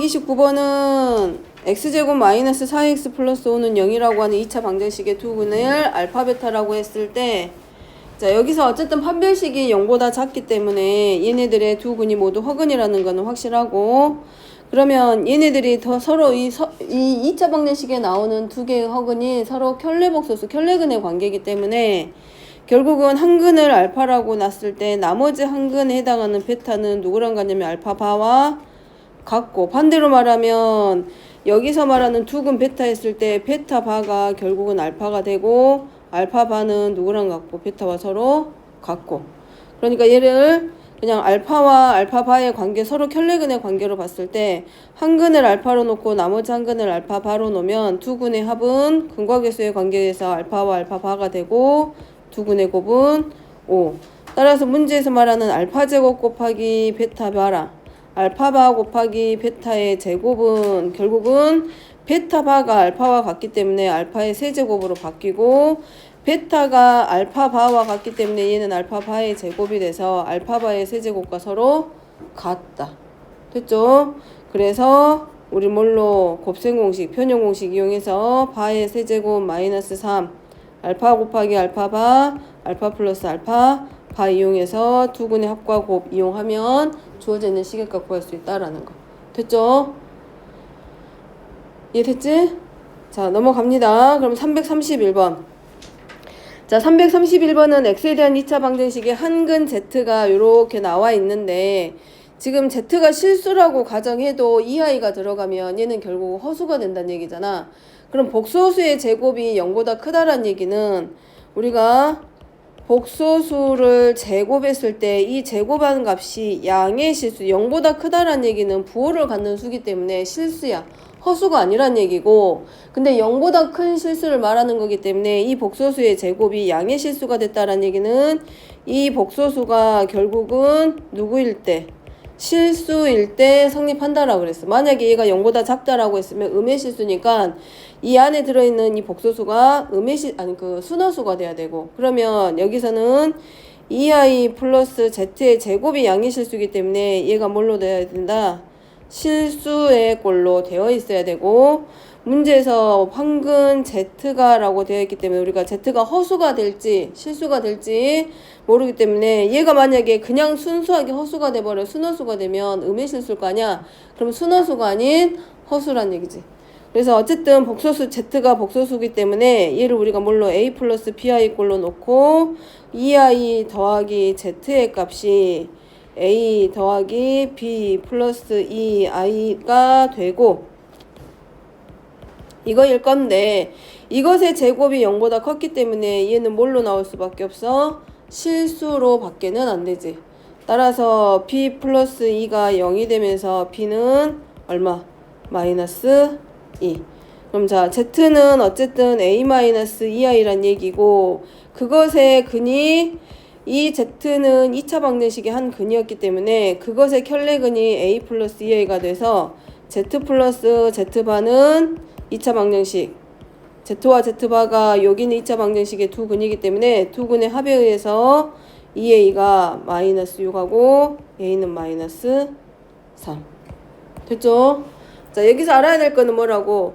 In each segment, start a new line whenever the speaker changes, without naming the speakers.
229번은 x제곱 마이너스 4x 플러스 5는 0이라고 하는 2차 방정식의 두 근을 알파 베타라고 했을 때, 자 여기서 어쨌든 판별식이 0보다 작기 때문에 얘네들의 두 근이 모두 허근이라는 거는 확실하고, 그러면 얘네들이 더 서로 이 2차 방정식에 나오는 두 개의 허근이 서로 켤레복소수, 켤레근의 관계이기 때문에 결국은 한 근을 알파라고 놨을 때 나머지 한 근에 해당하는 베타는 누구랑 같냐면 알파바와 같고, 반대로 말하면 여기서 말하는 두 근 베타 했을 때 베타바가 결국은 알파가 되고, 알파바는 누구랑 같고 베타와 서로 같고, 그러니까 얘를 그냥 알파와 알파바의 관계, 서로 켤레근의 관계로 봤을 때 한 근을 알파로 놓고 나머지 한 근을 알파바로 놓으면 두 근의 합은 근과계수의 관계에서 알파와 알파바가 되고 두 근의 곱은 5. 따라서 문제에서 말하는 알파제곱 곱하기 베타바라, 알파바 곱하기 베타의 제곱은 결국은 베타바가 알파와 같기 때문에 알파의 세제곱으로 바뀌고, 베타가 알파바와 같기 때문에 얘는 알파바의 제곱이 돼서 알파바의 세제곱과 서로 같다. 됐죠? 그래서 우리 뭘로 곱셈공식, 편형공식 이용해서 바의 세제곱 마이너스 3, 알파 곱하기 알파바, 알파 플러스 알파, 바 이용해서 두 근의 합과 곱 이용하면 주어져 있는 시계값 구할 수 있다라는 거. 됐죠? 이해됐지? 자, 넘어갑니다. 그럼 331번. 자, 331번은 x에 대한 2차 방정식에 한근 z가 이렇게 나와 있는데, 지금 z가 실수라고 가정해도 이 아이가 들어가면 얘는 결국 허수가 된다는 얘기잖아. 그럼 복소수의 제곱이 0보다 크다란 얘기는 우리가 복소수를 제곱했을 때 이 제곱한 값이 양의 실수, 0보다 크다란 얘기는 부호를 갖는 수기 때문에 실수야. 허수가 아니란 얘기고, 근데 0보다 큰 실수를 말하는 거기 때문에 이 복소수의 제곱이 양의 실수가 됐다란 얘기는 이 복소수가 결국은 누구일 때? 실수일 때 성립한다라고 그랬어. 만약에 얘가 0보다 작다라고 했으면 음의 실수니까 이 안에 들어있는 이 복소수가 순허수가 돼야 되고, 그러면 여기서는 2i 플러스 z의 제곱이 양의 실수이기 때문에 얘가 뭘로 돼야 된다? 실수의 꼴로 되어 있어야 되고, 문제에서 황근 z가 라고 되어 있기 때문에 우리가 z가 허수가 될지 실수가 될지 모르기 때문에 얘가 만약에 그냥 순수하게 허수가 돼버려 순허수가 되면 음의 실수일 거 아니야. 그럼 순허수가 아닌 허수란 얘기지. 그래서 어쨌든 복소수 z가 복소수이기 때문에 얘를 우리가 뭘로 a 플러스 bi 꼴로 놓고 2i 더하기 z의 값이 a 더하기 b 플러스 2i가 되고, 이거일 건데 이것의 제곱이 0보다 컸기 때문에 얘는 뭘로 나올 수밖에 없어? 실수로 밖에는 안 되지. 따라서 b 플러스 2가 0이 되면서 b는 얼마? 마이너스 2. 그럼 자, z는 어쨌든 a 마이너스 2i란 얘기고, 그것의 근이 이 z는 2차 방정식의 한 근이었기 때문에 그것의 켤레근이 a 플러스 2i가 돼서 z 플러스 z바는 2차 방정식, z와 z바가 여기는 2차 방정식의 두 근이기 때문에 두 근의 합에 의해서 2a가 마이너스 6하고 a는 마이너스 3. 됐죠? 자, 여기서 알아야 될 거는 뭐라고?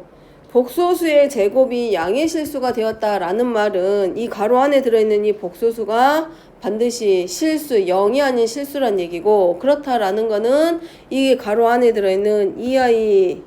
복소수의 제곱이 양의 실수가 되었다라는 말은 이 가로 안에 들어있는 이 복소수가 반드시 실수, 0이 아닌 실수란 얘기고, 그렇다라는 거는 이 가로 안에 들어있는 2i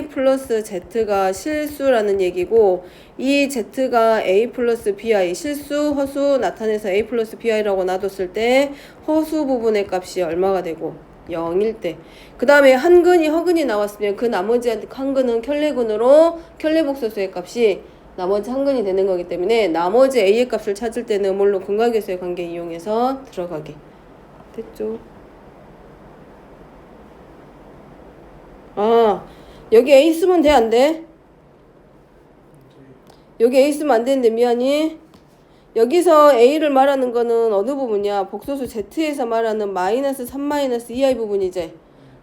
플러스 z가 실수라는 얘기고, 이 z가 a 플러스 bi, 실수, 허수 나타내서 a 플러스 bi라고 놔뒀을 때 허수 부분의 값이 얼마가 되고 0일 때, 그 다음에 한 근이 허근이 나왔으면 그 나머지 한 근은 켤레근으로 켤레복소수의 값이 나머지 한 근이 되는 거기 때문에 나머지 a의 값을 찾을 때는 뭘로 근과계수의 관계 이용해서 들어가게. 됐죠? 아, 여기 a 쓰면 돼, 안 돼? 여기 a 쓰면 안 되는데 미안히. 여기서 a를 말하는 거는 어느 부분이야? 복소수 z에서 말하는 마이너스 3 마이너스 2i 부분이지.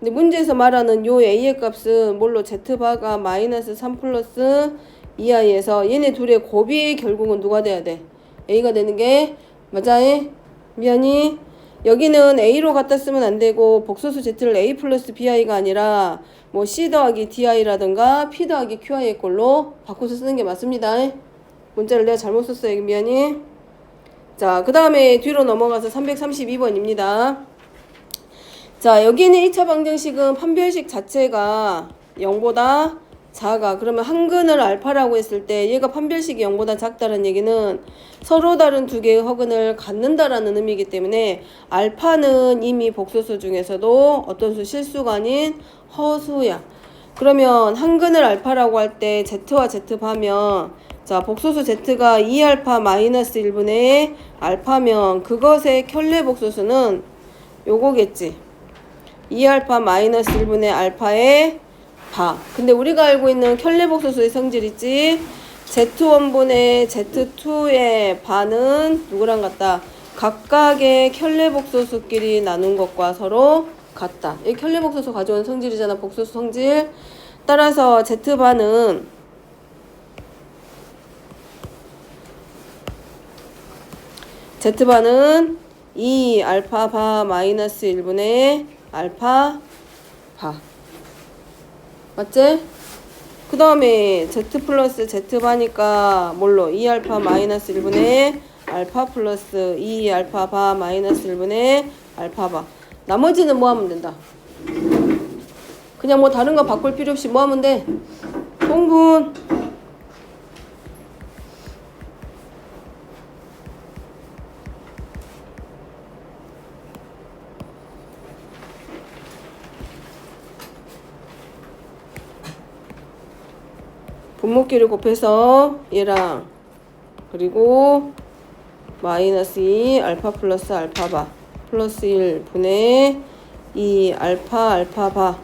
근데 문제에서 말하는 요 a의 값은 뭘로? z바가 마이너스 3 플러스 2i에서 얘네 둘의 곱이 결국은 누가 돼야 돼? a가 되는 게 맞아? 미안히. 여기는 A로 갖다 쓰면 안 되고 복소수 Z를 A 플러스 BI가 아니라 뭐 C 더하기 DI라든가 P 더하기 QI의 꼴로 바꿔서 쓰는 게 맞습니다. 문자를 내가 잘못 썼어요. 미안해. 자, 그 다음에 뒤로 넘어가서 332번입니다. 자, 여기 있는 2차 방정식은 판별식 자체가 0보다 작아. 그러면 한근을 알파라고 했을 때 얘가 판별식이 0보다 작다는 얘기는 서로 다른 두 개의 허근을 갖는다라는 의미이기 때문에 알파는 이미 복소수 중에서도 어떤 수 실수가 아닌 허수야. 그러면 한근을 알파라고 할 때 Z와 Z 파면 자, 복소수 Z가 2알파 마이너스 1분의 알파면 그것의 켤레 복소수는 요거겠지. 2알파 마이너스 1분의 알파의 바. 근데 우리가 알고 있는 켤레 복소수의 성질 있지? Z1분의 Z2의 바는 누구랑 같다? 각각의 켤레 복소수끼리 나눈 것과 서로 같다. 이 켤레 복소수 가져온 성질이잖아. 복소수 성질. 따라서 Z바는 Z바는 2 알파 바 마이너스 1분의 알파 바. 맞지? 그 다음에 Z 플러스 Z바니까 뭘로? 2알파 마이너스 1분의 알파 플러스 2 알파 바 마이너스 1분의 알파 바. 나머지는 뭐 하면 된다? 그냥 뭐 다른 거 바꿀 필요 없이 뭐 하면 돼? 통분. 분모끼리 곱해서 얘랑 그리고 마이너스 2 알파 플러스 알파 바 플러스 1 분의 2 알파 알파 바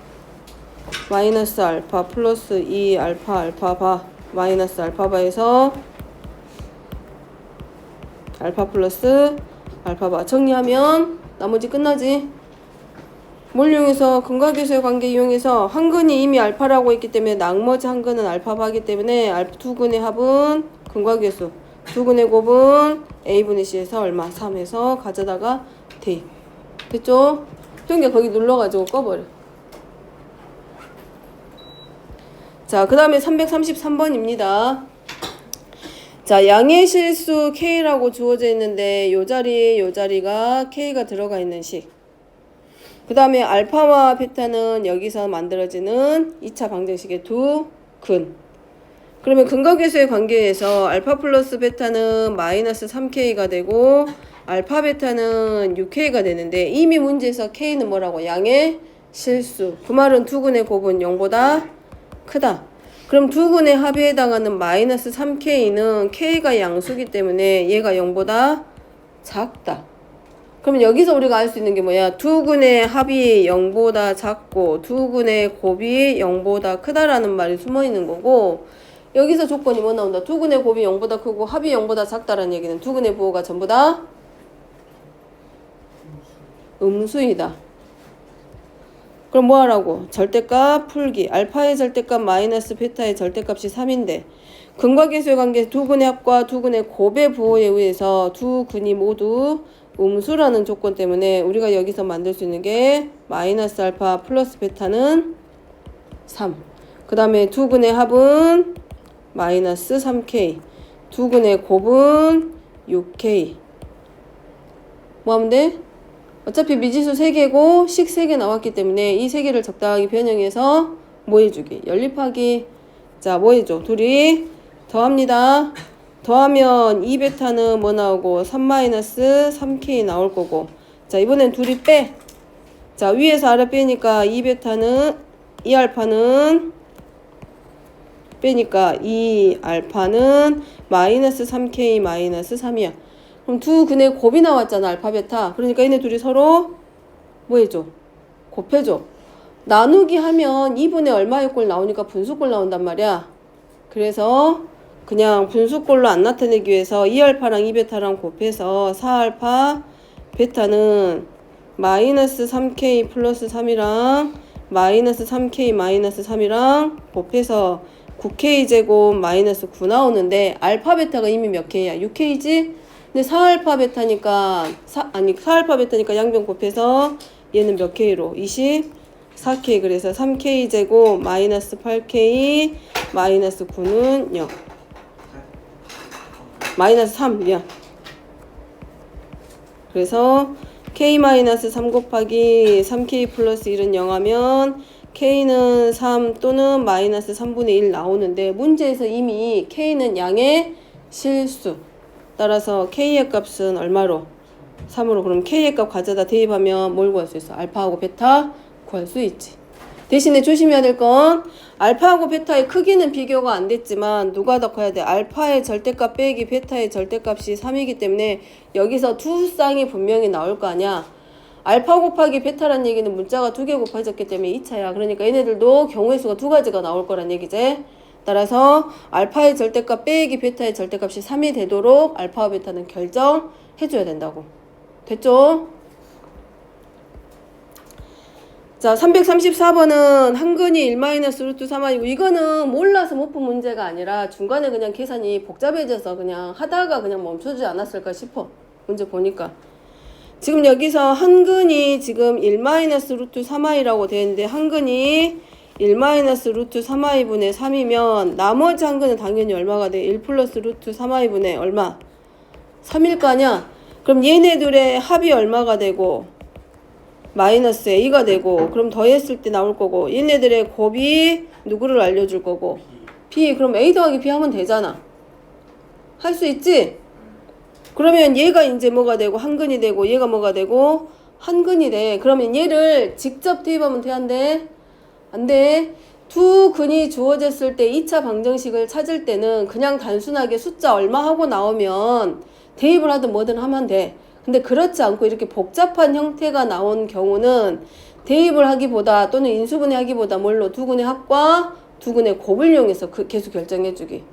마이너스 알파 플러스 2 알파 알파 바 마이너스 알파 바에서 알파 플러스 알파 바 정리하면 나머지 끝나지. 뭘 이용해서? 근과계수의 관계 이용해서 한근이 이미 알파라고 했기 때문에 나머지 한근은 알파바기 때문에 두 근의 합은 근과계수 두 근의 곱은 A분의 C에서 얼마? 3에서 가져다가 대입. 됐죠? 형제 거기 눌러가지고 꺼버려. 자, 그 다음에 333번입니다. 자, 양의 실수 K라고 주어져 있는데 요 자리에 요 자리가 K가 들어가 있는 식. 그 다음에 알파와 베타는 여기서 만들어지는 2차 방정식의 두 근. 그러면 근과계수의 관계에서 알파 플러스 베타는 마이너스 3K가 되고 알파 베타는 6K가 되는데 이미 문제에서 K는 뭐라고? 양의 실수. 그 말은 두 근의 곱은 0보다 크다. 그럼 두 근의 합에 해당하는 마이너스 3K는 K가 양수기 때문에 얘가 0보다 작다. 그러면 여기서 우리가 알 수 있는 게 뭐야? 두 근의 합이 0보다 작고 두 근의 곱이 0보다 크다라는 말이 숨어 있는 거고 여기서 조건이 뭐 나온다? 두 근의 곱이 0보다 크고 합이 0보다 작다라는 얘기는 두 근의 부호가 전부 다 음수이다. 그럼 뭐 하라고? 절대값 풀기. 알파의 절대값 마이너스 베타의 절대값이 3인데 근과계수의 관계 두 근의 합과 두 근의 곱의 부호에 의해서 두 근이 모두 음수라는 조건 때문에 우리가 여기서 만들 수 있는 게 마이너스 알파 플러스 베타는 3. 그 다음에 두 근의 합은 마이너스 3K. 두 근의 곱은 6K. 뭐 하면 돼? 어차피 미지수 3개고 식 3개 나왔기 때문에 이 3개를 적당하게 변형해서 뭐 해주기? 연립하기. 자, 뭐 해줘? 둘이 더합니다. 더하면 2베타는 뭐 나오고 3-3K 나올 거고. 자, 이번엔 둘이 빼. 자, 위에서 아래 빼니까 2베타는 2알파는 빼니까 2알파는 마이너스 3K 마이너스 3이야. 그럼 두 근의 곱이 나왔잖아. 알파 베타. 그러니까 얘네 둘이 서로 뭐 해줘? 곱해줘. 나누기 하면 2분의 얼마의 꼴 나오니까 분수꼴 나온단 말이야. 그래서 그냥 분수꼴로 안 나타내기 위해서 2알파랑 2베타랑 곱해서 4알파 베타는 마이너스 3K 플러스 3이랑 마이너스 3K 마이너스 3이랑 곱해서 9K 제곱 마이너스 9 나오는데 알파 베타가 이미 몇 K야? 6K지? 근데 4알파 베타니까 4알파 베타니까 양변 곱해서 얘는 몇 K로? 24K. 그래서 3K 제곱 마이너스 8K 마이너스 9는 0. 마이너스 3 미안. 그래서 K-3 곱하기 3K 플러스 1은 0 하면 K는 3 또는 마이너스 3분의 1 나오는데 문제에서 이미 K는 양의 실수. 따라서 K의 값은 얼마로? 3으로. 그럼 K의 값 가져다 대입하면 뭘 구할 수 있어? 알파하고 베타 구할 수 있지. 대신에 조심해야 될 건 알파하고 베타의 크기는 비교가 안 됐지만 누가 더 커야 돼? 알파의 절대값 빼기 베타의 절대값이 3이기 때문에 여기서 두 쌍이 분명히 나올 거 아니야. 알파 곱하기 베타란 얘기는 문자가 2개 곱해졌기 때문에 2차야. 그러니까 얘네들도 경우의 수가 2가지가 나올 거란 얘기지. 따라서 알파의 절대값 빼기 베타의 절대값이 3이 되도록 알파와 베타는 결정해줘야 된다고. 됐죠? 자, 334번은 한근이 1-루트3i고 이거는 몰라서 못 푼 문제가 아니라 중간에 그냥 계산이 복잡해져서 그냥 하다가 그냥 멈춰주지 않았을까 싶어. 문제 보니까. 지금 여기서 한근이 지금 1-루트3i라고 되어 있는데 한근이 1-루트3i분의 3이면 나머지 한근은 당연히 얼마가 돼? 1 플러스 루트 3i분의 얼마? 3일 거 아니야? 그럼 얘네들의 합이 얼마가 되고 마이너스 a가 되고 그럼 더했을 때 나올 거고 얘네들의 곱이 누구를 알려줄 거고 b. 그럼 a 더하기 b 하면 되잖아. 할 수 있지? 그러면 얘가 이제 뭐가 되고 한근이 되고 얘가 뭐가 되고 한근이 돼. 그러면 얘를 직접 대입하면 돼? 안 돼? 안 돼. 두 근이 주어졌을 때 2차 방정식을 찾을 때는 그냥 단순하게 숫자 얼마 하고 나오면 대입을 하든 뭐든 하면 돼. 근데 그렇지 않고 이렇게 복잡한 형태가 나온 경우는 대입을 하기보다 또는 인수분해 하기보다 뭘로 두 근의 합과 두 근의 곱을 이용해서 그 개수 결정해주기.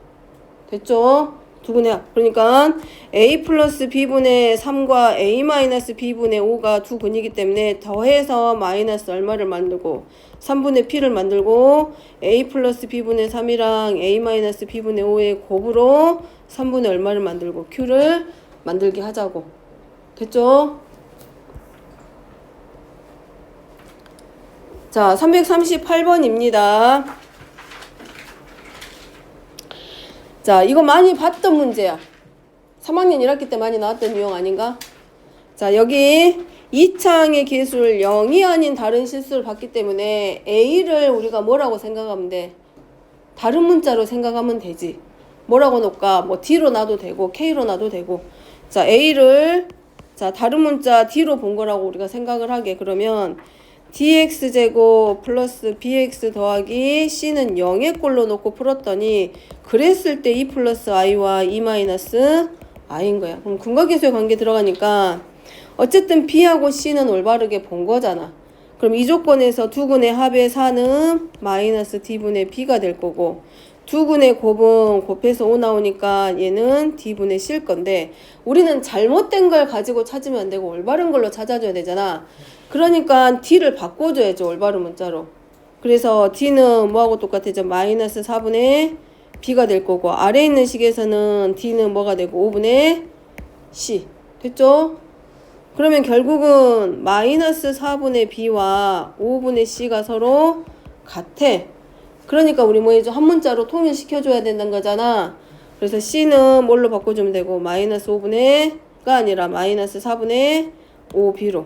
됐죠? 두 근의 합. 그러니까 a 플러스 b분의 3과 a 마이너스 b분의 5가 두 근이기 때문에 더해서 마이너스 얼마를 만들고 3분의 p를 만들고 a 플러스 b분의 3이랑 a 마이너스 b분의 5의 곱으로 3분의 얼마를 만들고 q를 만들게 하자고. 됐죠? 자, 338번입니다. 자, 이거 많이 봤던 문제야. 3학년 1학기 때 많이 나왔던 유형 아닌가? 자, 여기 2차항의 개수를 0이 아닌 다른 실수를 봤기 때문에 A를 우리가 뭐라고 생각하면 돼? 다른 문자로 생각하면 되지. 뭐라고 놓을까? 뭐 D로 놔도 되고 K로 놔도 되고. 자, A를 자, 다른 문자 D로 본 거라고 우리가 생각을 하게. 그러면 dx제곱 플러스 bx 더하기 c는 0의 꼴로 놓고 풀었더니 그랬을 때 2 플러스 i와 2 마이너스 i인 거야. 그럼 근거계수의 관계 들어가니까 어쨌든 b하고 c는 올바르게 본 거잖아. 그럼 이 조건에서 두 근의 합의 4는 마이너스 d분의 b가 될 거고 두 근의 곱은 곱해서 5 나오니까 얘는 d분의 c일 건데 우리는 잘못된 걸 가지고 찾으면 안 되고 올바른 걸로 찾아줘야 되잖아. 그러니까 d를 바꿔줘야죠. 올바른 문자로. 그래서 d는 뭐하고 똑같아져? 마이너스 4분의 b가 될 거고 아래에 있는 식에서는 d는 뭐가 되고 5분의 c. 됐죠? 그러면 결국은 마이너스 4분의 b와 5분의 c가 서로 같아. 그러니까 우리 뭐 해줘? 한 문자로 통일시켜줘야 된다는 거잖아. 그래서 c는 뭘로 바꿔주면 되고 마이너스 5분의가 아니라 마이너스 4분의 5b로.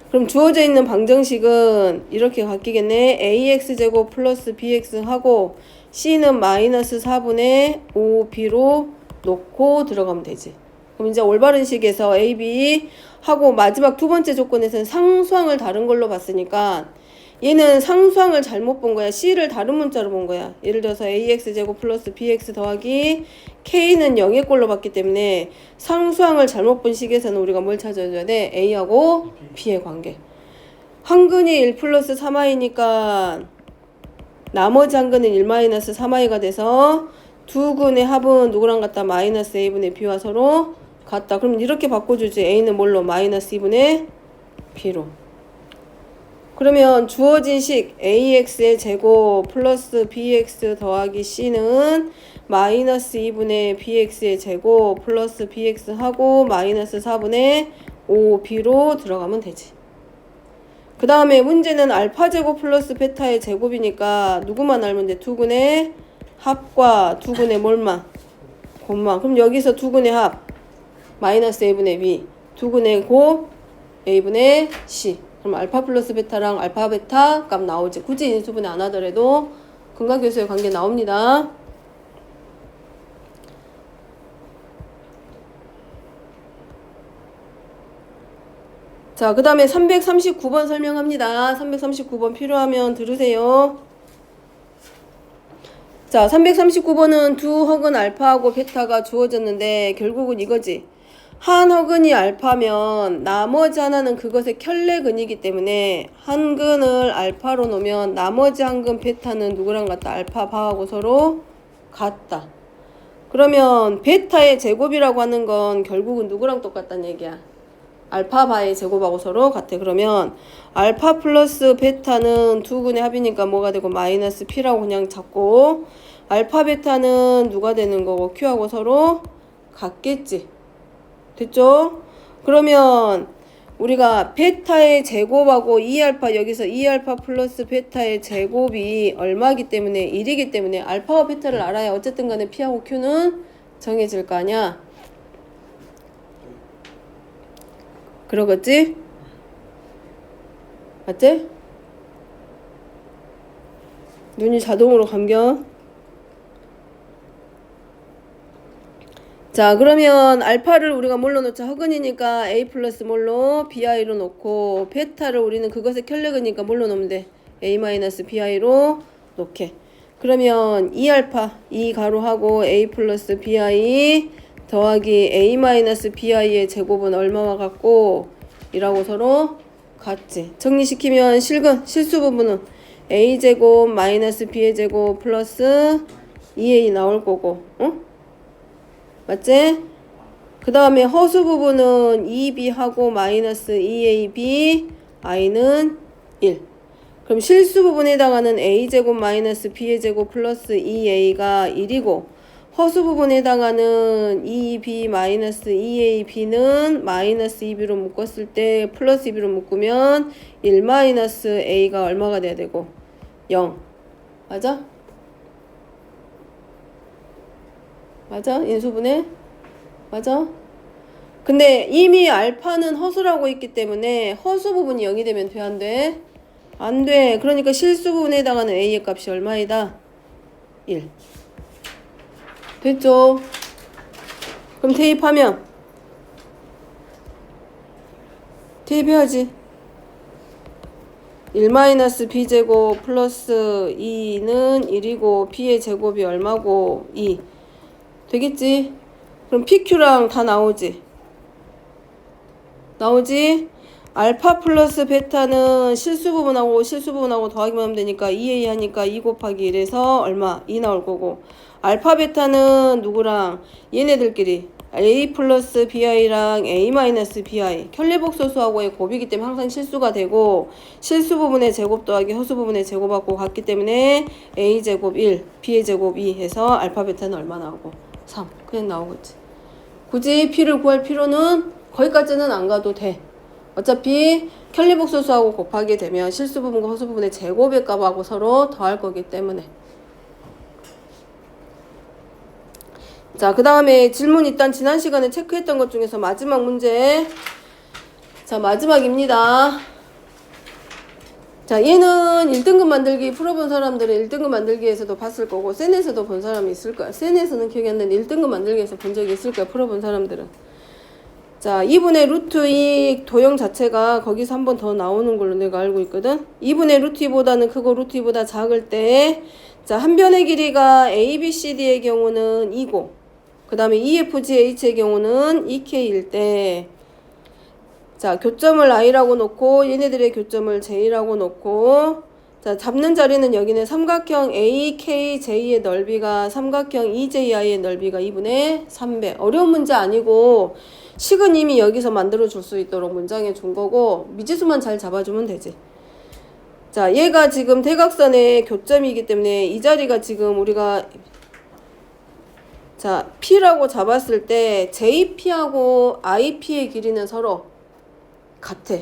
그럼 주어져 있는 방정식은 이렇게 바뀌겠네. ax제곱 플러스 bx 하고 c는 마이너스 4분의 5b로 놓고 들어가면 되지. 그럼 이제 올바른 식에서 a, b 하고 마지막 두 번째 조건에서는 상수항을 다른 걸로 봤으니까 얘는 상수항을 잘못 본 거야. c를 다른 문자로 본 거야. 예를 들어서 ax제곱 플러스 bx 더하기 k는 0의 꼴로 봤기 때문에 상수항을 잘못 본 식에서는 우리가 뭘 찾아줘야 돼? a하고 b의 관계. 한근이 1 플러스 3i니까 나머지 한근은 1 마이너스 3i가 돼서 두 근의 합은 누구랑 같다? 마이너스 a분의 b와 서로 같다. 그럼 이렇게 바꿔주지. a는 뭘로? 마이너스 2분의 b로. 그러면 주어진 식 ax의 제곱 플러스 bx 더하기 c는 마이너스 2분의 bx의 제곱 플러스 bx 하고 마이너스 4분의 5b로 들어가면 되지. 그 다음에 문제는 알파 제곱 플러스 베타의 제곱이니까 누구만 알면 돼? 두근의 합과 두근의 뭘만? 곱만. 그럼 여기서 두근의 합 마이너스 a분의 b, 두근의 곱 a분의 c. 그럼 알파 플러스 베타랑 알파 베타 값 나오지. 굳이 인수분해 안 하더라도 근각교수의 관계 나옵니다. 자, 그 다음에 339번 설명합니다. 339번 필요하면 들으세요. 자, 339번은 두 허근 알파하고 베타가 주어졌는데 결국은 이거지. 한 허근이 알파면 나머지 하나는 그것의 켤레근이기 때문에 한 근을 알파로 놓으면 나머지 한 근 베타는 누구랑 같다? 알파 바하고 서로 같다. 그러면 베타의 제곱이라고 하는 건 결국은 누구랑 똑같다는 얘기야? 알파 바의 제곱하고 서로 같아. 그러면 알파 플러스 베타는 두 근의 합이니까 뭐가 되고 마이너스 p라고 그냥 잡고 알파 베타는 누가 되는 거고 q하고 서로 같겠지. 됐죠? 그러면 우리가 베타의 제곱하고 2알파 여기서 2알파 플러스 베타의 제곱이 얼마기 때문에 1이기 때문에 알파와 베타를 알아야 어쨌든 간에 p하고 q는 정해질 거 아니야. 그러겠지? 맞지? 눈이 자동으로 감겨. 자, 그러면 알파를 우리가 뭘로 놓자? 허근이니까 a 플러스 뭘로? bi로 놓고 베타를 우리는 그것의 켤레근이니까 뭘로 놓으면 돼? a 마이너스 bi로 놓게. 그러면 2알파 2 가로하고 a 플러스 bi 더하기 a 마이너스 bi의 제곱은 얼마와 같고 이라고 서로 같지. 정리시키면 실수 부분은 a 제곱 마이너스 b의 제곱 플러스 2a 나올 거고, 응? 맞지? 그 다음에 허수 부분은 2b하고 마이너스 2ab i는 1. 그럼 실수 부분에 해당하는 a제곱 마이너스 b의 제곱 플러스 2a가 1이고 허수 부분에 해당하는 2b 마이너스 2ab는 마이너스 2b로 묶었을 때 플러스 2b로 묶으면 1 마이너스 a가 얼마가 돼야 되고 0. 맞아? 맞아? 인수분해? 맞아? 근데 이미 알파는 허수라고 있기 때문에 허수 부분이 0이 되면 돼? 안 돼? 안 돼. 그러니까 실수 부분에 해당하는 a의 값이 얼마이다? 1. 됐죠? 그럼 대입하면 대입해야지. 1-b제곱 플러스 2는 1이고 b의 제곱이 얼마고 2 되겠지? 그럼 pq랑 다 나오지? 나오지? 알파 플러스 베타는 실수 부분하고 더하기만 하면 되니까 2a 하니까 2 곱하기 1에서 얼마? 2 나올 거고 알파 베타는 누구랑? 얘네들끼리 a 플러스 bi랑 a 마이너스 bi 켤레복소수하고의 곱이기 때문에 항상 실수가 되고 실수 부분의 제곱 더하기 허수 부분의 제곱하고 같기 때문에 a 제곱 1, b의 제곱 2 해서 알파 베타는 얼마 나오고 3 그냥 나오겠지. 굳이 p를 구할 필요는 거기까지는 안 가도 돼. 어차피 켤레복소수하고 곱하게 되면 실수 부분과 허수 부분의 제곱의 값하고 서로 더할 거기 때문에. 자, 그 다음에 질문 일단 지난 시간에 체크했던 것 중에서 마지막 문제. 자, 마지막입니다. 자, 얘는 1등급 만들기 풀어본 사람들은 1등급 만들기에서도 봤을 거고 센에서도 본 사람이 있을 거야. 센에서는 기억이 안 나는데 1등급 만들기에서 본 적이 있을 거야. 풀어본 사람들은. 자, 2분의 루트 2 도형 자체가 거기서 한 번 더 나오는 걸로 내가 알고 있거든. 2분의 루트 2보다는 크고 루트 2보다 작을 때 자, 한 변의 길이가 ABCD의 경우는 2고 그 다음에 EFGH의 경우는 2K일 때 자, 교점을 I라고 놓고 얘네들의 교점을 J라고 놓고 자, 잡는 자리는 여기는 삼각형 AKJ의 넓이가 삼각형 EJI의 넓이가 2분의 3배. 어려운 문제 아니고 식은 이미 여기서 만들어 줄 수 있도록 문장해 준 거고 미지수만 잘 잡아주면 되지. 자, 얘가 지금 대각선의 교점이기 때문에 이 자리가 지금 우리가 자, P라고 잡았을 때 JP하고 IP의 길이는 서로 같아.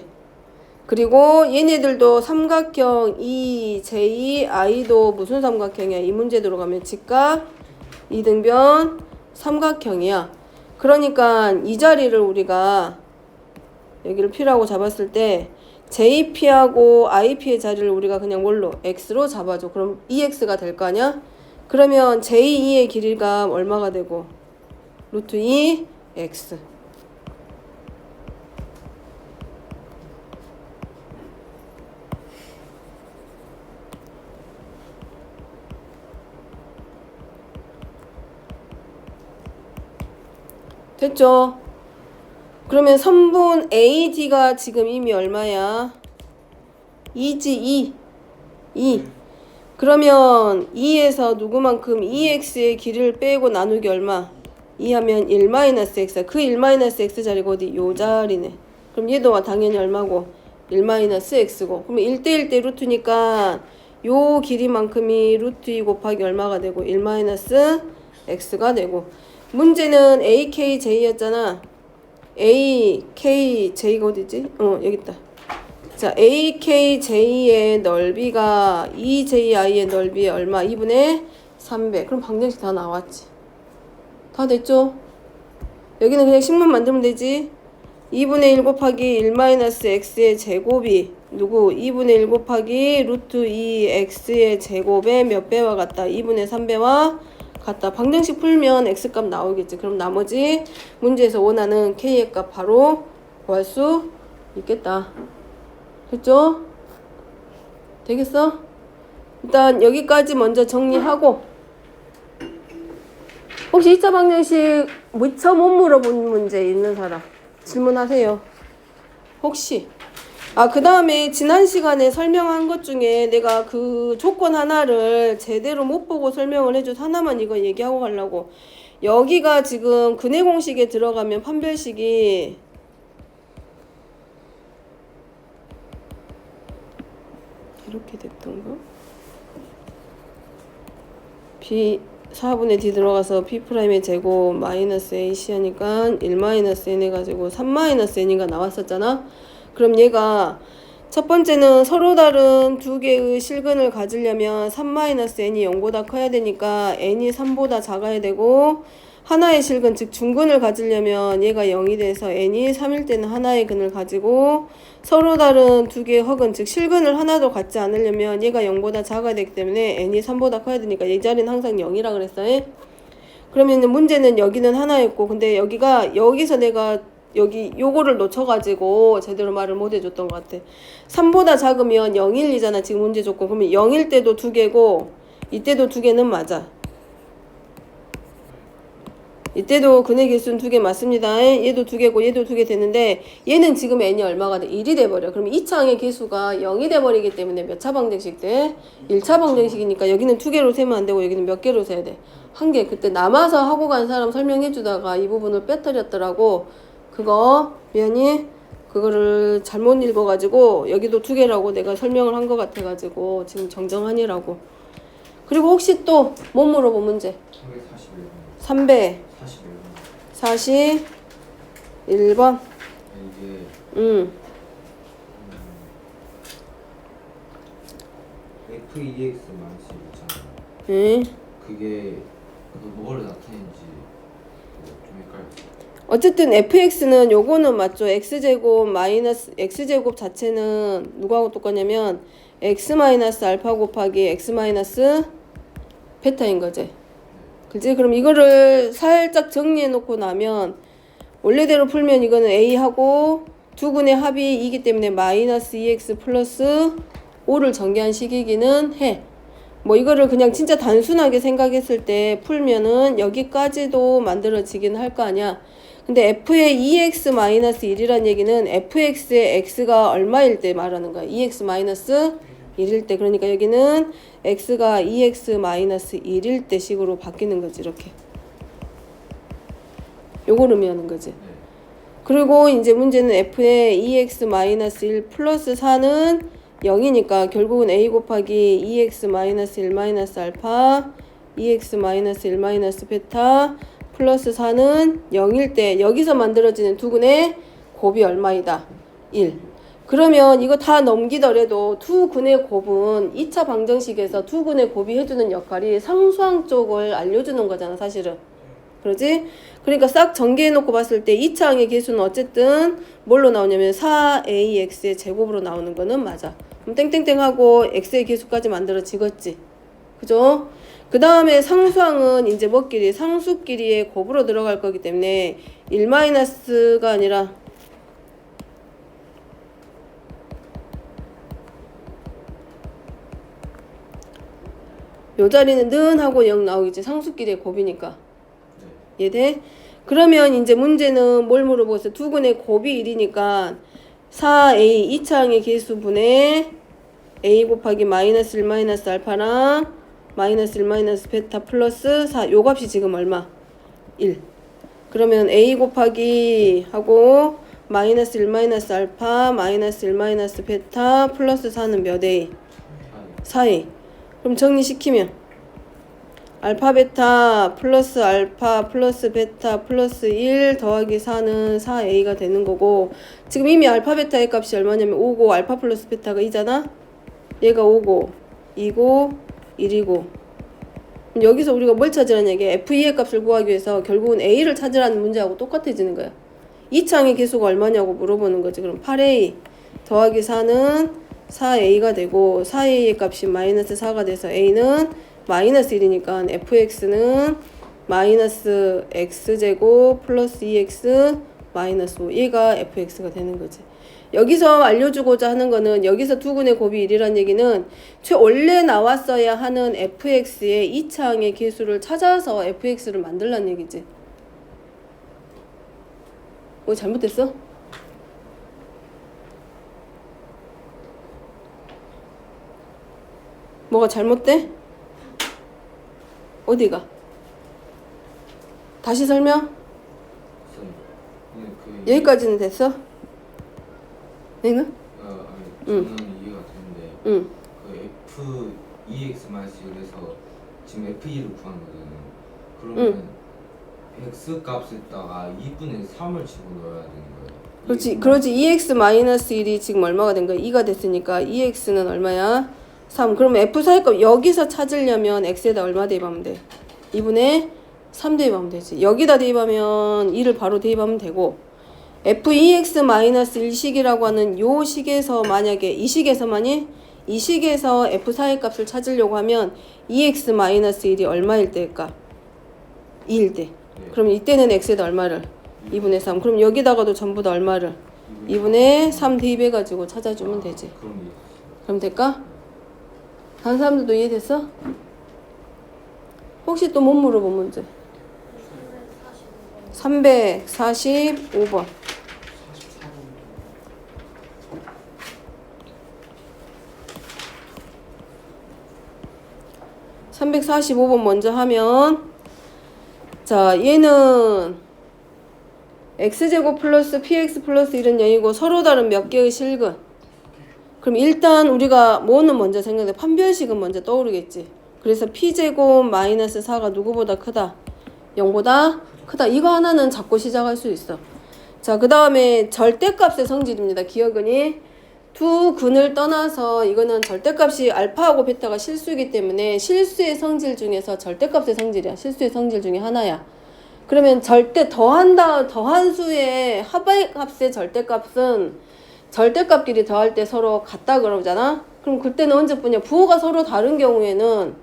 그리고 얘네들도 삼각형 EJI도 무슨 삼각형이야? 이 문제 들어가면 직각, 이등변, 삼각형이야. 그러니까 이 자리를 우리가 여기를 P라고 잡았을 때 JP하고 IP의 자리를 우리가 그냥 뭘로? X로 잡아줘. 그럼 EX가 될 거 아니야? 그러면 제2의 길이가 얼마가 되고? 루트 2x. 됐죠? 그러면 선분 AD가 지금 이미 얼마야? 2지 2. 그러면 2에서 누구만큼 2x의 길이를 빼고 나누기 얼마? 2 하면 1-x. 그 1-x 자리가 어디? 요 자리네. 그럼 얘도 당연히 얼마고? 1-x고. 그러면 1대1대 루트니까 요 길이만큼이 루트 2 곱하기 얼마가 되고? 1-x가 되고. 문제는 AKJ였잖아. AKJ가 어디지? 여기 있다. 자, AKJ의 넓이가 EJI의 넓이의 얼마? 2분의 300. 그럼 방정식 다 나왔지. 다 됐죠? 여기는 그냥 식문 만들면 되지. 2분의 1 곱하기 1-x의 제곱이 누구? 2분의 1 곱하기 루트 2x의 제곱의 몇 배와 같다? 2분의 3배와 같다. 방정식 풀면 x값 나오겠지. 그럼 나머지 문제에서 원하는 k의 값 바로 구할 수 있겠다. 됐죠? 되겠어? 일단 여기까지 먼저 정리하고 혹시 2차 방정식 미처 못 물어본 문제 있는 사람 질문하세요. 혹시 그 다음에 지난 시간에 설명한 것 중에 내가 그 조건 하나를 제대로 못 보고 설명을 해줘서 하나만 이거 얘기하고 가려고. 여기가 지금 근해 공식에 들어가면 판별식이 이렇게 됐던가? B 4분의 D 들어가서 B'의 제곱 마이너스 AC 하니까 1-N 해가지고 3-N이가 나왔었잖아? 그럼 얘가 첫 번째는 서로 다른 두 개의 실근을 가지려면 3-N이 0보다 커야 되니까 N이 3보다 작아야 되고 하나의 실근, 즉 중근을 가지려면 얘가 0이 돼서 n이 3일 때는 하나의 근을 가지고 서로 다른 두 개의 허근, 즉 실근을 하나도 갖지 않으려면 얘가 0보다 작아야 되기 때문에 n이 3보다 커야 되니까 이 자리는 항상 0이라 그랬어요. 그러면 문제는 여기는 하나였고 근데 여기서 내가 여기 요거를 놓쳐가지고 제대로 말을 못 해줬던 것 같아. 3보다 작으면 0,1이잖아 지금 문제 조건. 그러면 0일 때도 두 개고 이때도 두 개는 맞아. 이때도 근해 개수는 두 개 맞습니다. 얘도 두 개고 얘도 두 개 되는데 얘는 지금 n이 얼마가 돼? 1이 돼버려. 그럼 이 창의 개수가 0이 돼버리기 때문에 몇 차 방정식 돼? 1차 방정식이니까 여기는 두 개로 세면 안 되고 여기는 몇 개로 세야 돼? 한 개. 그때 남아서 하고 간 사람 설명해 주다가 이 부분을 빼뜨렸더라고. 그거 미안히 그거를 잘못 읽어가지고 여기도 두 개라고 내가 설명을 한 것 같아가지고 지금 정정하니라고. 그리고 혹시 또 뭐 물어본 문제? 3배 41번.
이게 FEX 마이너스 있잖아요. 그게 뭐를 나타내는지 좀 헷갈렸어요.
어쨌든 fx는 요거는 맞죠. x제곱 마이너스 x제곱 자체는 누구하고 똑같냐면 x 마이너스 알파 곱하기 x 마이너스 베타인 거지. 그치? 그럼 이거를 살짝 정리해 놓고 나면 원래대로 풀면 이거는 a하고 두 근의 합이 2이기 때문에 마이너스 2x 플러스 5를 전개한 식이기는 해. 뭐 이거를 그냥 진짜 단순하게 생각했을 때 풀면은 여기까지도 만들어지긴 할 거 아니야. 근데 f의 2x 마이너스 1이란 얘기는 fx의 x가 얼마일 때 말하는 거야. 2x 마이너스 1일 때. 그러니까 여기는 x가 2x 마이너스 1일 때 식으로 바뀌는 거지. 이렇게 요걸 의미하는 거지. 그리고 이제 문제는 f의 2x 마이너스 1 플러스 4는 0이니까 결국은 a 곱하기 2x 마이너스 1 마이너스 알파 2x 마이너스 1 마이너스 베타 플러스 4는 0일 때 여기서 만들어지는 두근의 곱이 얼마이다? 1. 그러면 이거 다 넘기더라도 두근의 곱은 2차 방정식에서 두근의 곱이 해주는 역할이 상수항 쪽을 알려주는 거잖아 사실은. 그러지? 그러니까 싹 전개해놓고 봤을 때 2차항의 개수는 어쨌든 뭘로 나오냐면 4ax의 제곱으로 나오는 거는 맞아. 그럼 땡땡땡하고 x의 개수까지 만들어지겠지. 그죠? 그 다음에 상수항은 이제 뭐끼리? 상수끼리의 곱으로 들어갈 거기 때문에 1-가 아니라 요 자리는 는 하고 0 나오겠지. 상수끼리의 곱이니까. 이해돼? 그러면 이제 문제는 뭘 물어보겠어? 두근의 곱이 1이니까 4a 2차항의 개수분의 a 곱하기 마이너스 1 마이너스 알파랑 마이너스 1 마이너스 베타 플러스 4 요 값이 지금 얼마? 1. 그러면 a 곱하기 하고 마이너스 1 마이너스 알파 마이너스 1 마이너스 베타 플러스 4는 몇 a? 4a. 그럼 정리시키면 알파 베타 플러스 알파 플러스 베타 플러스 1 더하기 4는 4a가 되는 거고 지금 이미 알파 베타의 값이 얼마냐면 5고 알파 플러스 베타가 2잖아? 얘가 5고 2고 1이고 여기서 우리가 뭘 찾으라는 얘기야? f2의 값을 구하기 위해서 결국은 a를 찾으라는 문제하고 똑같아지는 거야. 2차항의 개수가 얼마냐고 물어보는 거지. 그럼 8a 더하기 4는 4a가 되고 4a의 값이 마이너스 4가 돼서 a는 마이너스 1이니까 fx는 마이너스 x제곱 플러스 2x 마이너스 5 얘가 fx가 되는 거지. 여기서 알려주고자 하는 거는 여기서 두근의 곱이 1이라는 얘기는 원래 나왔어야 하는 fx의 2차항의 개수를 찾아서 fx를 만들라는 얘기지. 뭐 잘못됐어? 뭐가 잘못돼? 어디가? 다시 설명? 여기까지는 됐어? 얘는?
저는 이해가 되는데
응.
그 f2x 마이너스 1에서 지금 f2를 구하는 거잖아요. 그러면 x 값에다가 2분의 3을 집어넣어야 되는 거예요.
그렇지 2x 마이너스 1이 지금 얼마가 된 거야? 2가 됐으니까 2x는 얼마야? 3. 그러면 f4의 값 여기서 찾으려면 x에다 얼마 대입하면 돼? 2분의 3 대입하면 되지. 여기다 대입하면 2를 바로 대입하면 되고 f2x-1식이라고 하는 요 식에서 만약에 이 식에서만이 이 식에서 f4의 값을 찾으려고 하면 2x-1이 얼마일 때일까? 2일 때. 그럼 이때는 x에다 얼마를? 2분의 3. 그럼 여기다가도 전부 다 얼마를? 2분의 3 대입해가지고 찾아주면 되지. 그럼 될까? 다른 사람들도 이해됐어? 혹시 또 못 물어본 문제? 345번. 345번 먼저 하면 자 얘는 x제곱 플러스 px 플러스 1은 0이고 서로 다른 몇 개의 실근. 그럼 일단 우리가 뭐는 먼저 생각해? 판별식은 먼저 떠오르겠지. 그래서 p제곱 마이너스 4가 누구보다 크다? 0보다 크다. 이거 하나는 잡고 시작할 수 있어. 자, 그 다음에 절대값의 성질입니다. 기억은이 두 근을 떠나서 이거는 절대값이 알파하고 베타가 실수이기 때문에 실수의 성질 중에서 절대값의 성질이야. 실수의 성질 중에 하나야. 그러면 절대 더한 수의 합의 값의 절대값은 절대값끼리 더할 때 서로 같다 그러잖아. 그럼 그때는 언제뿐이야? 부호가 서로 다른 경우에는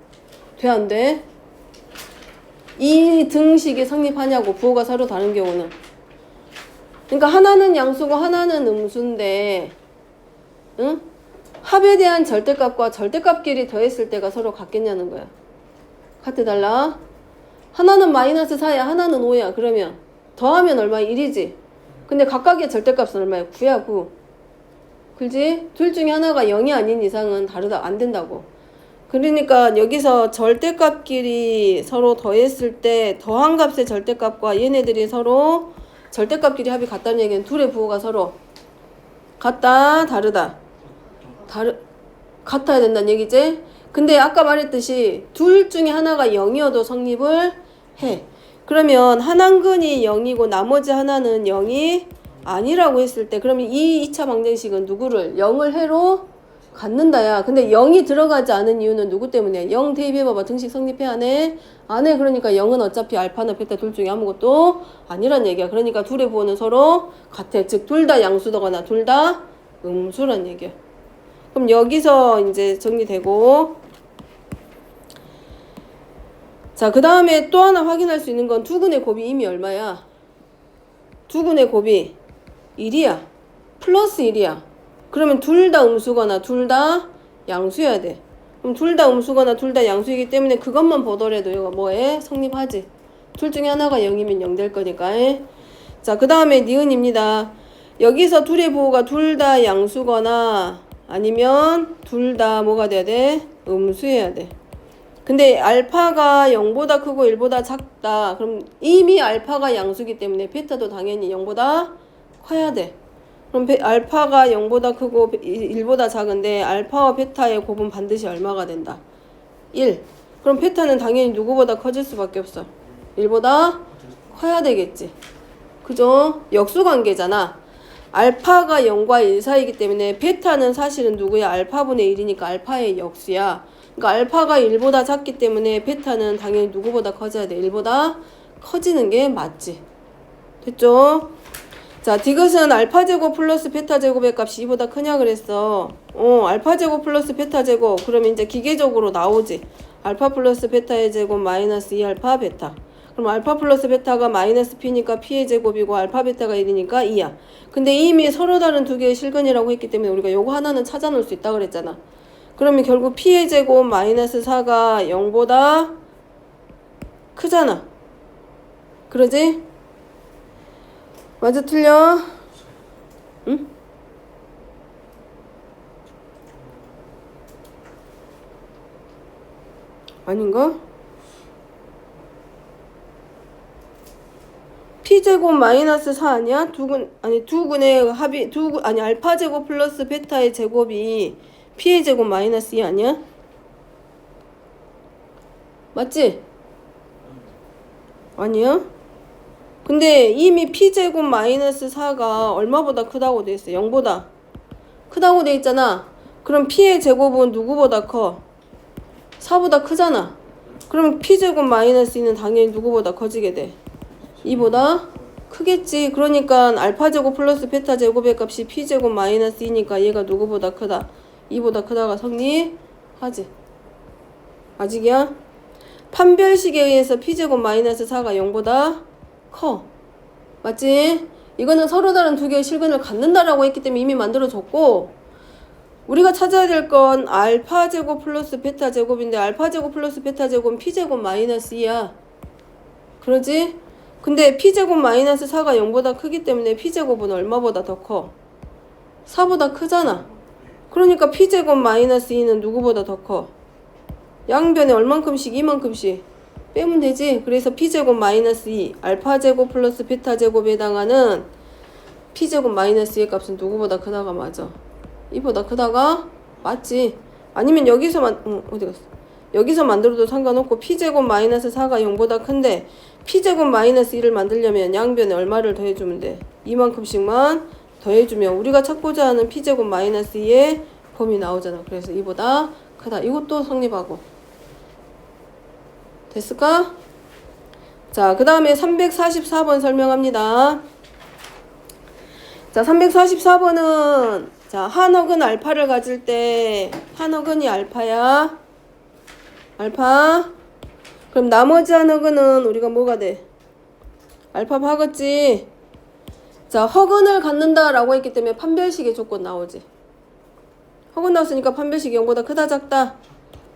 돼 안 돼? 이 등식이 성립하냐고. 부호가 서로 다른 경우는. 그러니까 하나는 양수고 하나는 음수인데 응? 합에 대한 절대값과 절대값끼리 더했을 때가 서로 같겠냐는 거야. 같아 달라? 하나는 마이너스 4야 하나는 5야. 그러면 더하면 얼마야? 1이지. 근데 각각의 절대값은 얼마야? 9야 9. 그지? 둘 중에 하나가 0이 아닌 이상은 다르다 안 된다고. 그러니까 여기서 절대값끼리 서로 더했을 때 더한 값의 절대값과 얘네들이 서로 절대값끼리 합이 같다는 얘기는 둘의 부호가 서로 같다 다르다. 같아야 된다는 얘기지? 근데 아까 말했듯이 둘 중에 하나가 0이어도 성립을 해. 그러면 한 항근이 0이고 나머지 하나는 0이 아니라고 했을 때 그러면 이 2차 방정식은 누구를 0을 해로 갖는다야. 근데 0이 들어가지 않은 이유는 누구 때문에? 0 대입해봐봐. 등식 성립해 안 해? 안 해. 그러니까 0은 어차피 알파나 베타 둘 중에 아무것도 아니란 얘기야. 그러니까 둘의 부호는 서로 같아. 즉 둘 다 양수더거나 둘 다 음수란 얘기야. 그럼 여기서 이제 정리되고, 자, 그 다음에 또 하나 확인할 수 있는 건 두근의 곱이 이미 얼마야? 두근의 곱이 1이야. 플러스 1이야. 그러면 둘 다 음수거나 둘 다 양수여야 돼. 그럼 둘 다 음수거나 둘 다 양수이기 때문에 그것만 보더라도 이거 뭐해? 성립하지. 둘 중에 하나가 0이면 0 될 거니까. 자, 그 다음에 니은입니다. 여기서 둘의 부호가 둘 다 양수거나 아니면 둘 다 뭐가 돼야 돼? 음수여야 돼. 근데 알파가 0보다 크고 1보다 작다. 그럼 이미 알파가 양수기 때문에 베타도 당연히 0보다 커야 돼. 그럼 알파가 0보다 크고 1보다 작은데 알파와 베타의 곱은 반드시 얼마가 된다? 1. 그럼 베타는 당연히 누구보다 커질 수밖에 없어. 1보다 커야 되겠지. 그죠? 역수관계잖아. 알파가 0과 1 사이이기 때문에 베타는 사실은 누구야? 알파분의 1이니까 알파의 역수야. 그러니까 알파가 1보다 작기 때문에 베타는 당연히 누구보다 커져야 돼. 1보다 커지는 게 맞지. 됐죠? 자, 디귿은 알파제곱 플러스 베타제곱의 값이 2보다 크냐 그랬어. 알파제곱 플러스 베타제곱. 그러면 이제 기계적으로 나오지. 알파 플러스 베타의 제곱 마이너스 2알파 베타. 그럼 알파 플러스 베타가 마이너스 P니까 P의 제곱이고 알파 베타가 1이니까 2야. 근데 이미 서로 다른 두 개의 실근이라고 했기 때문에 우리가 요거 하나는 찾아놓을 수 있다 그랬잖아. 그러면 결국 P의 제곱 마이너스 4가 0보다 크잖아. 그러지? 맞아 틀려? 응? 아닌가? P제곱 마이너스 4 아니야? 두근의 합이 아니 알파 제곱 플러스 베타의 제곱이 P의 제곱 마이너스 2 아니야? 맞지? 아니야? 근데 이미 P제곱 마이너스 4가 얼마보다 크다고 돼 있어? 0보다 크다고 돼 있잖아. 그럼 P의 제곱은 누구보다 커? 4보다 크잖아. 그럼 P제곱 마이너스 2는 당연히 누구보다 커지게 돼? 2보다 크겠지. 그러니까 알파제곱 플러스 베타제곱의 값이 P제곱 마이너스 2니까 얘가 누구보다 크다? 2보다 크다가 성립하지. 아직이야? 판별식에 의해서 P제곱 마이너스 4가 0보다 커. 맞지? 이거는 서로 다른 두 개의 실근을 갖는다라고 했기 때문에 이미 만들어줬고, 우리가 찾아야 될 건 알파 제곱 플러스 베타 제곱인데 알파 제곱 플러스 베타 제곱은 P제곱 마이너스 2야. 그러지? 근데 P제곱 마이너스 4가 0보다 크기 때문에 P제곱은 얼마보다 더 커? 4보다 크잖아. 그러니까 P제곱 마이너스 2는 누구보다 더 커? 양변에 얼만큼씩? 이만큼씩 빼면 되지. 그래서 P제곱 마이너스 2 알파제곱 플러스 베타제곱에 해당하는 P제곱 마이너스 2의 값은 누구보다 크다가 맞아. 이보다 크다가 맞지. 아니면 여기서만 어디 갔어? 여기서 만들어도 상관없고 P제곱 마이너스 4가 0보다 큰데 P제곱 마이너스 1을 만들려면 양변에 얼마를 더해주면 돼? 이만큼씩만 더해주면 우리가 찾고자 하는 P제곱 마이너스 2의 범위 나오잖아. 그래서 이보다 크다. 이것도 성립하고. 됐을까? 자, 그 다음에 344번 설명합니다. 자, 344번은 자, 한억은 알파를 가질 때 한억은이 알파야. 알파. 그럼 나머지 한억은은 우리가 뭐가 돼? 알파 파겠지. 자, 허근을 갖는다라고 했기 때문에 판별식의 조건 나오지. 허근 나왔으니까 판별식이 0보다 크다 작다?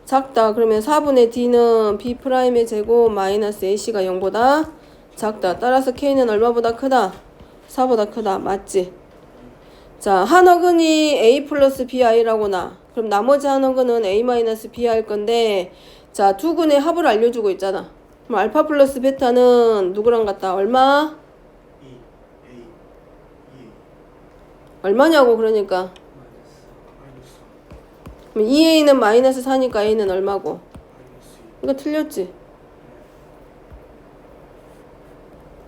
작다. 그러면 4분의 D는 B'의 제곱 마이너스 AC가 0보다 작다. 따라서 K는 얼마보다 크다? 4보다 크다. 맞지? 자, 한어근이 A 플러스 BI라고 나. 그럼 나머지 한어근은 A 마이너스 B 할 건데, 자, 두 근의 합을 알려주고 있잖아. 그럼 알파 플러스 베타는 누구랑 같다? 얼마? 얼마냐고. 그러니까 그럼 2a는 마이너스 4니까 a는 얼마고? 이거 틀렸지?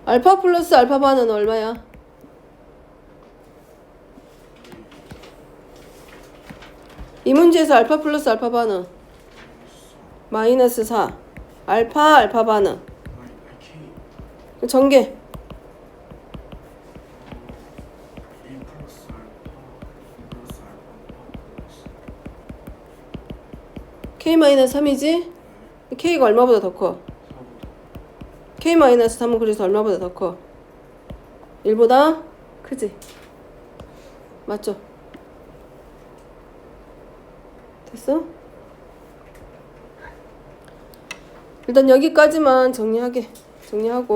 알파 플러스 알파 반은 얼마야? 이 문제에서 알파 플러스 알파 반은 마이너스 4. 알파 알파 반은 전개. k 마이너스 3이지? k가 얼마보다 더 커? k 마이너스 3은 그래서 얼마보다 더 커? 1보다 크지? 맞죠? 됐어? 일단 여기까지만 정리하고